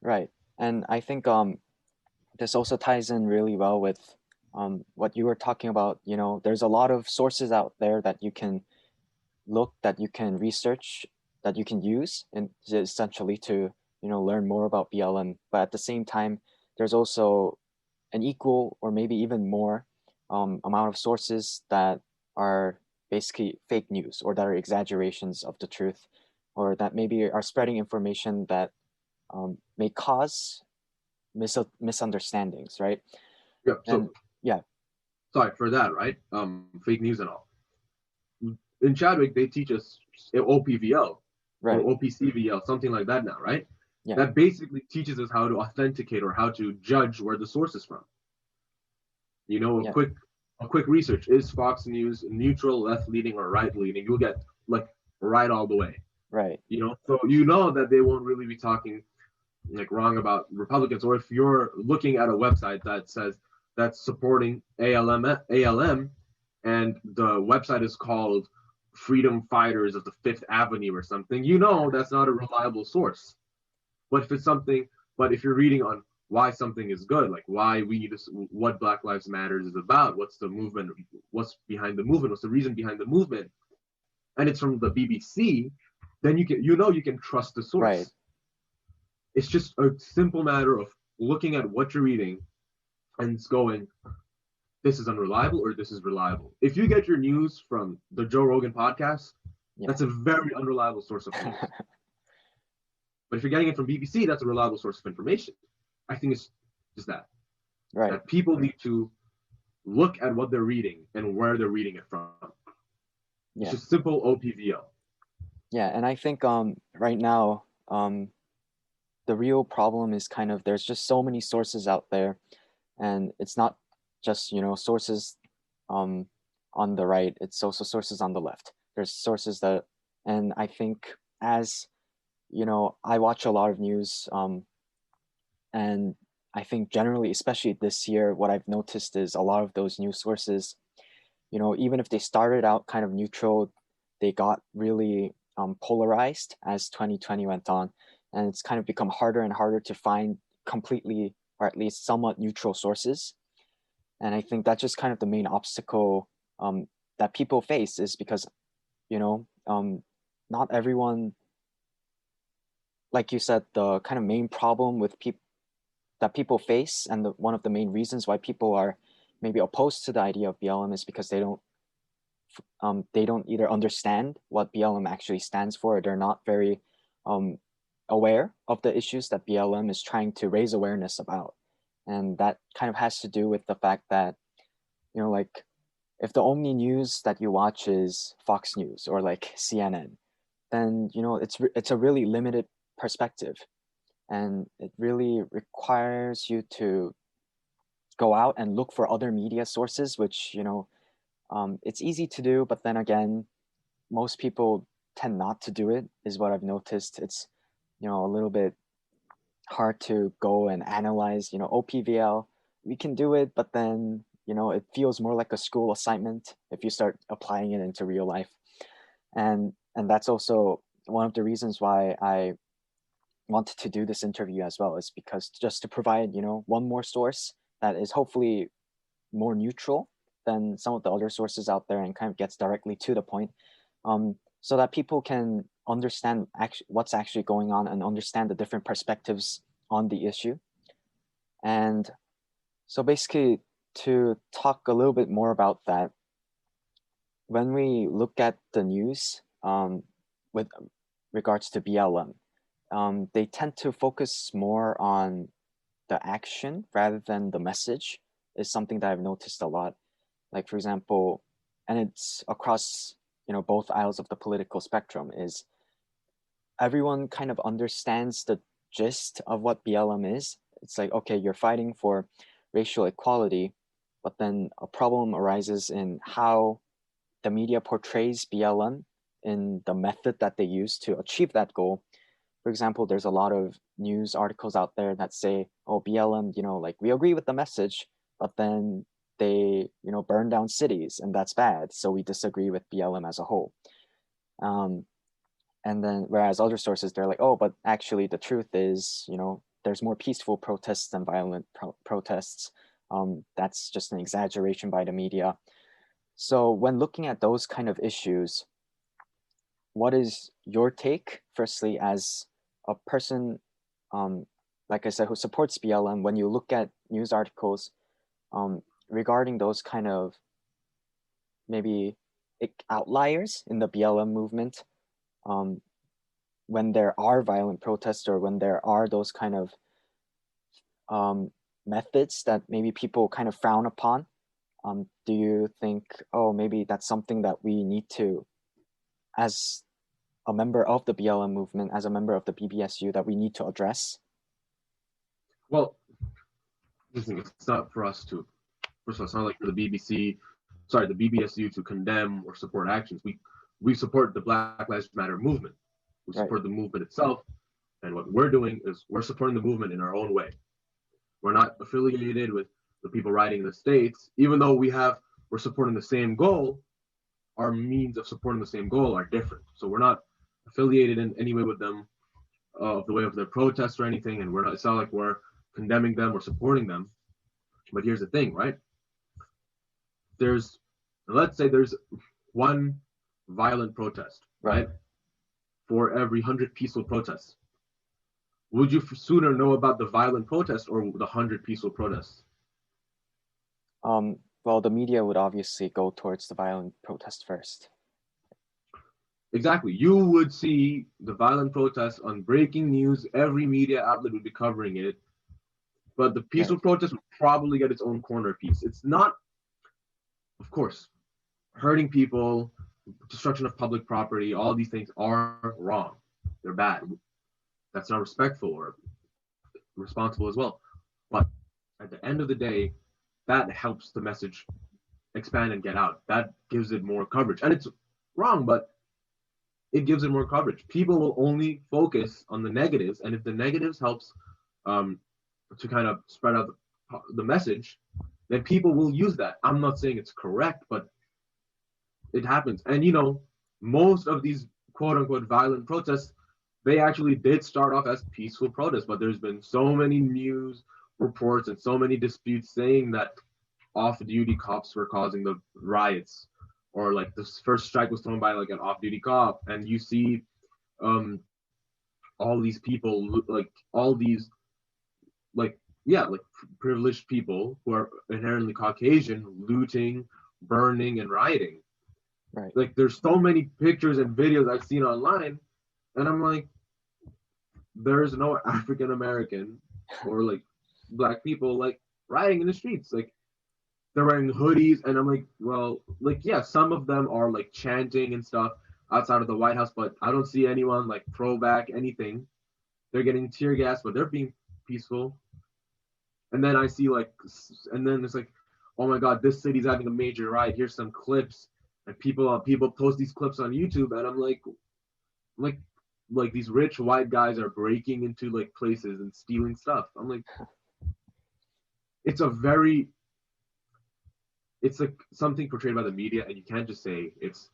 Right. And I think this also ties in really well with what you were talking about. You know, there's a lot of sources out there that you can look, that you can research, that you can use, and essentially to, you know, learn more about BLM. But at the same time, there's also an equal or maybe even more amount of sources that are basically fake news or that are exaggerations of the truth, or that maybe are spreading information that may cause misunderstandings, right? Yeah. And So yeah, sorry for that, right? Fake news and all. In Chadwick, they teach us OPVL or right, OPCVL, something like that now, right? yeah, That basically teaches us how to authenticate or how to judge where the source is from. You know, yeah, a quick research, is Fox News neutral, left leaning, or right leaning? You'll get like right all the way. right, You know, so you know that they won't really be talking like wrong about Republicans. Or if you're looking at a website that says that's supporting ALM, and the website is called Freedom Fighters of the Fifth Avenue or something, you know that's not a reliable source. But if it's something, but if you're reading on why something is good, like why we need to, what Black Lives Matters is about, what's the movement, what's behind the movement, what's the reason behind the movement, and it's from the BBC, then you can trust the right, source. It's just a simple matter of looking at what you're reading and going, this is unreliable or this is reliable. If you get your news from the Joe Rogan podcast, yeah, that's a very unreliable source of news. But if you're getting it from BBC, that's a reliable source of information. I think it's just right, that people need to look at what they're reading and where they're reading it from. It's yeah, just simple OPVL. yeah. And I think right now the real problem is kind of there's just so many sources out there, and it's not just, you know, sources um on the right, it's also sources on the left. There's sources that, and I think, as you know, I watch a lot of news, and I think generally, especially this year, what I've noticed is a lot of those news sources, you know, even if they started out kind of neutral, they got really polarized as 2020 went on. And it's kind of become harder and harder to find completely, or at least somewhat neutral sources. And I think that's just kind of the main obstacle that people face, is because, you know, not everyone, like you said, the kind of main problem with people that people face, and one of the main reasons why people are maybe opposed to the idea of BLM, is because they don't either understand what BLM actually stands for, or they're not very um, aware of the issues that BLM is trying to raise awareness about. And that kind of has to do with the fact that, you know, like, if the only news that you watch is Fox News or like CNN, then, you know, it's a really limited perspective, and it really requires you to go out and look for other media sources, which, you know, it's easy to do, but then again, most people tend not to do it, is what I've noticed. It's, you know, a little bit hard to go and analyze, you know, OPVL. We can do it, but then, you know, it feels more like a school assignment if you start applying it into real life. And that's also one of the reasons why I wanted to do this interview as well, is because just to provide, you know, one more source that is hopefully more neutral than some of the other sources out there, and kind of gets directly to the point, so that people can understand what's actually going on, and understand the different perspectives on the issue. And so basically, to talk a little bit more about that, when we look at the news with regards to BLM, they tend to focus more on the action rather than the message, is something that I've noticed a lot. Like, for example, and it's across, you know, both aisles of the political spectrum, is everyone kind of understands the gist of what BLM is. It's like, okay, you're fighting for racial equality, but then a problem arises in how the media portrays BLM, in the method that they use to achieve that goal. For example, there's a lot of news articles out there that say, oh, BLM, you know, like, we agree with the message, but then they, you know, burn down cities, and that's bad, so we disagree with BLM as a whole. um, and then, whereas other sources, they're like, oh, but actually the truth is, you know, there's more peaceful protests than violent protests. That's just an exaggeration by the media. So when looking at those kind of issues, what is your take, firstly, as a person, like I said, who supports BLM, when you look at news articles regarding those kind of maybe outliers in the BLM movement, when there are violent protests or when there are those kind of methods that maybe people kind of frown upon, do you think, oh, maybe that's something that we need to, as a member of the BLM movement, as a member of the BBSU, that we need to address? Well, listen, it's not for us to, first of all, it's not like for the BBSU to condemn or support actions. We support the Black Lives Matter movement. We support the movement itself. And what we're doing is we're supporting the movement in our own way. We're not affiliated with the people rioting in the States, even though we're supporting the same goal. Our means of supporting the same goal are different. So we're not affiliated in any way with them, of the way of their protests or anything. And it's not like we're condemning them or supporting them. But here's the thing, right? Let's say there's one violent protest, right? For every 100 peaceful protests. Would you sooner know about the violent protest or the 100 peaceful protests? Well, the media would obviously go towards the violent protest first. Exactly. You would see the violent protests on breaking news. Every media outlet would be covering it. But the peaceful protest would probably get its own corner piece. It's not, of course, hurting people, destruction of public property, all these things are wrong. They're bad. That's not respectful or responsible as well. But at the end of the day, that helps the message expand and get out. That gives it more coverage. And it's wrong, but it gives it more coverage. People will only focus on the negatives. And if the negatives helps to kind of spread out the message, then people will use that. I'm not saying it's correct, but it happens. And, most of these quote unquote violent protests, they actually did start off as peaceful protests, but there's been so many news reports and so many disputes saying that off-duty cops were causing the riots, or like the first strike was thrown by like an off-duty cop, and you see all these people, like all these privileged people who are inherently Caucasian looting, burning, and rioting. Right. Like there's so many pictures and videos I've seen online, and I'm like, there's no African American or like Black people like rioting in the streets. Like they're wearing hoodies, and I'm like, well, like yeah, some of them are like chanting and stuff outside of the White House, but I don't see anyone like throw back anything. They're getting tear gas, but they're being peaceful. And then I see and then it's like, oh my God, this city's having a major riot. Here's some clips, and people post these clips on YouTube, and I'm like these rich white guys are breaking into like places and stealing stuff. I'm like, it's like something portrayed by the media, and you can't just say it's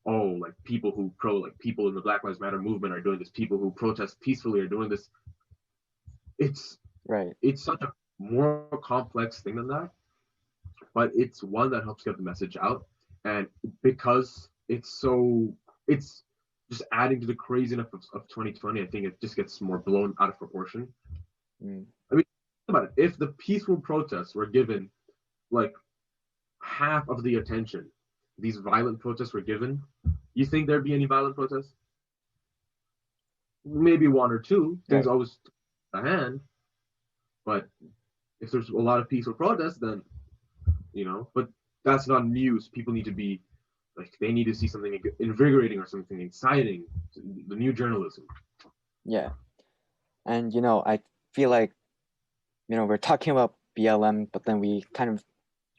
like people people in the Black Lives Matter movement are doing this, people who protest peacefully are doing this. It's such a more complex thing than that, but it's one that helps get the message out. And because it's just adding to the craziness of 2020, I think it just gets more blown out of proportion. I mean, think about it. If the peaceful protests were given like half of the attention these violent protests were given, you think there'd be any violent protests? Maybe one or two. Things always a hand. But if there's a lot of peaceful protests, then, but that's not news. People need to be like, they need to see something invigorating or something exciting, the new journalism. Yeah. And, I feel like, we're talking about BLM, but then we kind of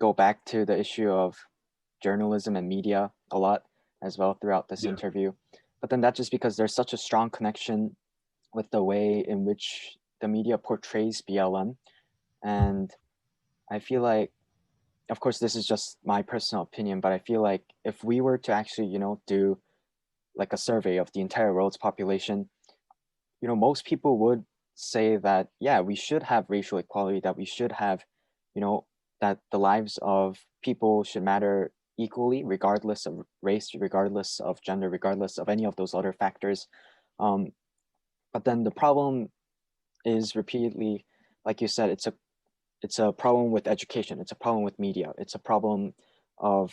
go back to the issue of journalism and media a lot as well throughout this interview. But then that's just because there's such a strong connection with the way in which the media portrays BLM. And I feel like, of course, this is just my personal opinion, but I feel like if we were to actually, do like a survey of the entire world's population, most people would say that, yeah, we should have racial equality, that we should have, you know, that the lives of people should matter equally, regardless of race, regardless of gender, regardless of any of those other factors. Um, but then the problem is repeatedly, like you said, it's a problem with education, it's a problem with media, it's a problem of,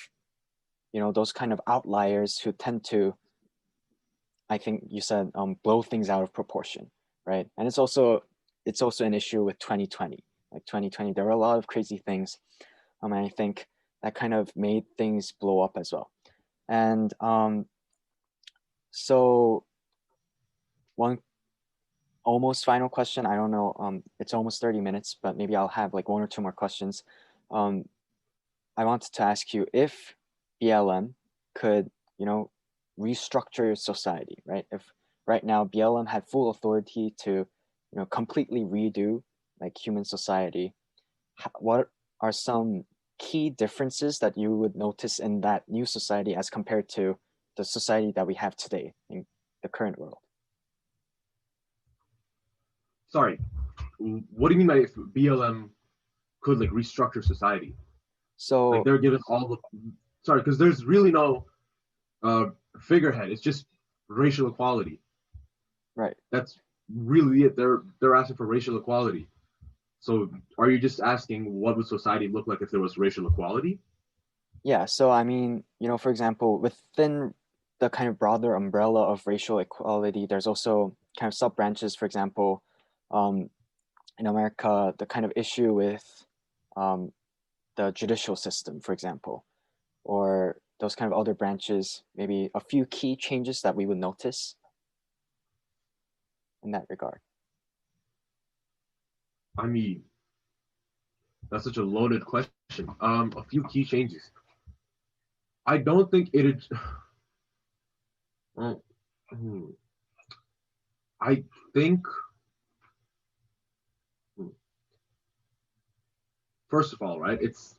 you know, those kind of outliers who tend to, I think you said, blow things out of proportion, right? And it's also an issue with 2020. Like 2020, there were a lot of crazy things, and I think that kind of made things blow up as well. And so one almost final question. I don't know. It's almost 30 minutes, but maybe I'll have like one or two more questions. Um, I wanted to ask you if BLM could, you know, restructure your society, right? If right now BLM had full authority to, you know, completely redo like human society, what are some key differences that you would notice in that new society as compared to the society that we have today in the current world? Sorry, what do you mean by if BLM could like restructure society? Like So, they're given all the sorry, because there's really no uh, figurehead. It's just racial equality. right. That's really it. They're asking for racial equality. So are you just asking what would society look like if there was racial equality? Yeah, so I mean, you know, for example, within the kind of broader umbrella of racial equality, there's also kind of sub branches. For example, um, in America, the kind of issue with um, the judicial system, for example, or those kind of other branches, maybe a few key changes that we would notice in that regard. I mean, that's such a loaded question. A few key changes. I don't think it. Well, I think first of all, right? It's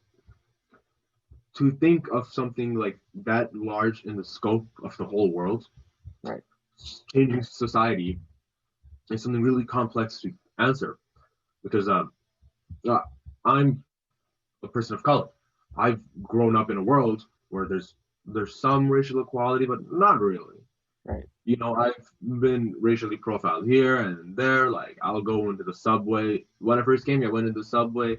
to think of something like that large in the scope of the whole world, Right, changing society is something really complex to answer because uh, I'm a person of color. I've grown up in a world where there's some racial equality, but not really. right, You know, I've been racially profiled here and there. Like, I'll go into the subway. When I first came here, I went into the subway.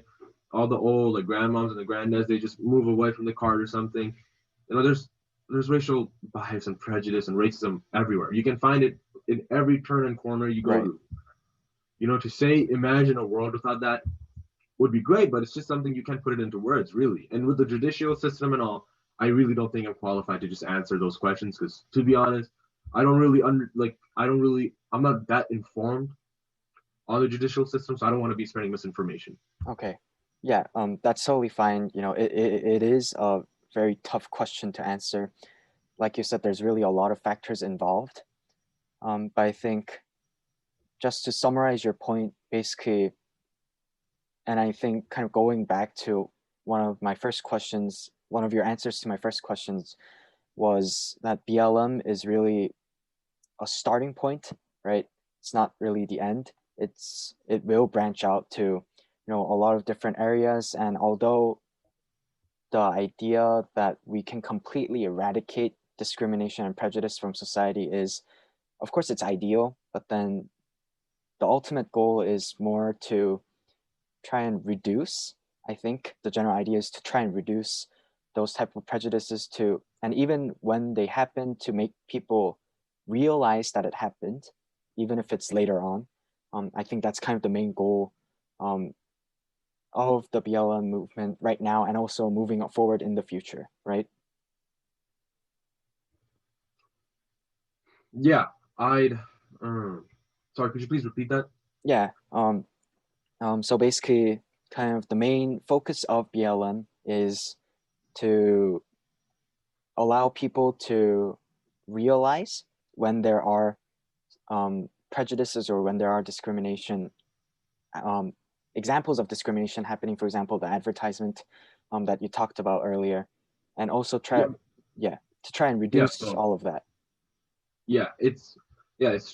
All the old like grandmoms and the granddads, they just move away from the cart or something. You know, there's racial bias and prejudice and racism everywhere. You can find it in every turn and corner you go right. to. You know, to say imagine a world without that would be great, but it's just something you can't put it into words, really. And with the judicial system and all, I really don't think I'm qualified to just answer those questions because, to be honest, I don't really I'm not that informed on the judicial system, so I don't want to be spreading misinformation. Okay. Yeah, that's totally fine. You know, it is a very tough question to answer. Like you said, there's really a lot of factors involved. But I think just to summarize your point, basically, and I think kind of going back to one of my first questions, one of your answers to my first questions was that BLM is really a starting point, right? It's not really the end. It will branch out to, you know, a lot of different areas. And although the idea that we can completely eradicate discrimination and prejudice from society is, of course, it's ideal, but then the ultimate goal is more to try and reduce. I think the general idea is to try and reduce those type of prejudices to, and even when they happen, to make people realize that it happened, even if it's later on. I think that's kind of the main goal um, of the BLM movement right now, and also moving forward in the future, right? Yeah, I'd. Sorry, could you please repeat that? Yeah. So basically, kind of the main focus of BLM is to allow people to realize when there are prejudices or when there are discrimination, um, examples of discrimination happening, for example, the advertisement that you talked about earlier, and also try, Yeah, yeah, to try and yeah. reduce So all of that. yeah, it's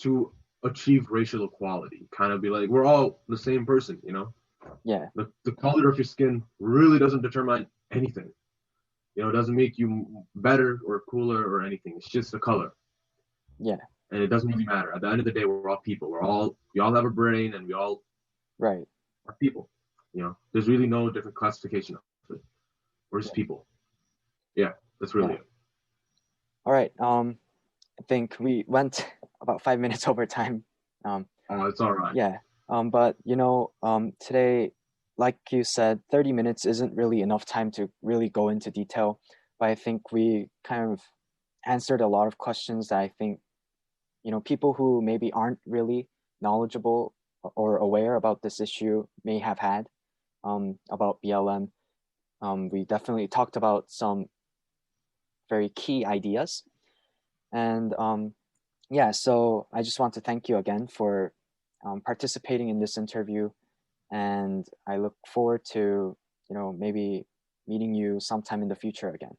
to achieve racial equality. Kind of be like, we're all the same person, Yeah. The color of your skin really doesn't determine anything. It doesn't make you better or cooler or anything. It's just a color. Yeah. And it doesn't really matter. At the end of the day, we're all people. We all have a brain and we all Right. are people. There's really no different classification of it. We're Yeah. just people. Yeah, that's really Yeah. it. All right. I think we went about 5 minutes over time. Um, Oh, it's all right. yeah. But today, like you said, 30 minutes isn't really enough time to really go into detail. But I think we kind of answered a lot of questions that I think, people who maybe aren't really knowledgeable or aware about this issue may have had about BLM. We definitely talked about some very key ideas. And yeah, so I just want to thank you again for participating in this interview. And I look forward to, maybe meeting you sometime in the future again.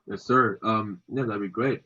Yes, sir. Yeah, that'd be great.